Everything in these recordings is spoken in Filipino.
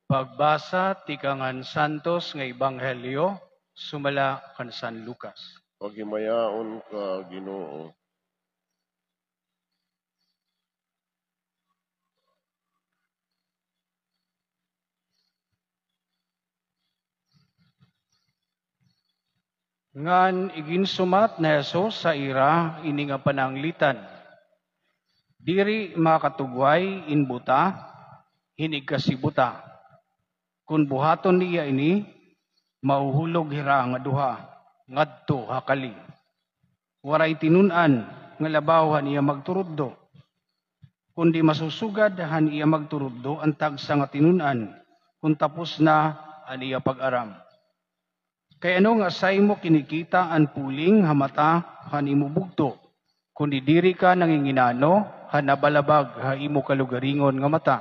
Pagbasa ti kangan Santos nga Ebanghelyo sumala kan San Lucas. Paghimayaon ka, Ginoo. Ngan iginsumat na Hesus sa ira ini nga pananglitan. Diri makatugway in buta, hinig kasibuta. Kun buhaton niya ini, mauhulog hira nga duha, ngadto hakali. Waray tinunan nga labawhan iya magturuddo. Kundi masusugad han iya magturuddo ang tagsa nga tinunan, kung tapos na an iya pag-aram. Kay ano nga say mo kinikita an puling hamata han imo bugto, kundi diri ka nanginginano han nabalabag ha imo kalugaringon nga mata.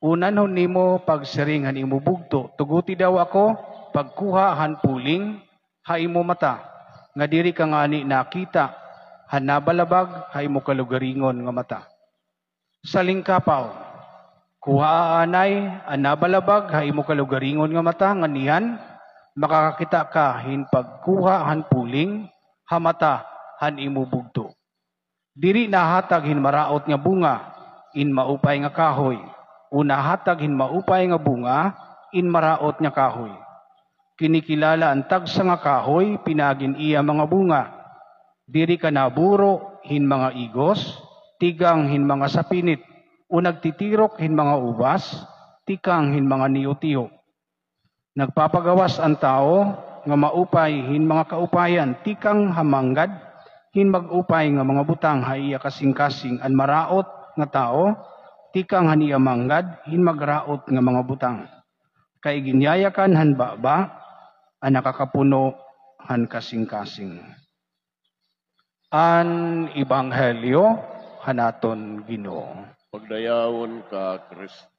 Unan hon nimo pagsiring han imo bugto, tuguti daw ako pagkuha han puling ha imo mata, nga diri ka ngani nakita han nabalabag ha imo kalugaringon nga mata. Sa lingkapaw, kuha anay an nabalabag ha imo kalugaringon nga mata, nga niyan makakakita ka hin pagkuha han puling hamata han imo bugto. Diri nahatag hin maraot nga bunga in maupay nga kahoy. Una hatag hin maupay nga bunga in maraot nga kahoy. Kinikilala ang tagsa nga kahoy pinagin iya mga bunga. Diri ka naburo hin mga igos, tigang hin mga sapinit, o nagtitirok hin mga ubas, tikang hin mga niyutiyo. Nagpapagawas ang tao nga maupay hin mga kaupayan, tikang hamanggad hin magupay nga mga butang haiya kasing-kasing an maraot nga tao, tikang haniya manggad hin magraot nga mga butang. Kay ginyayakan han baba an nakakapuno han kasing-kasing. An Ebanghelyo hanaton Ginoo. Pagdayawon ka, Kristo.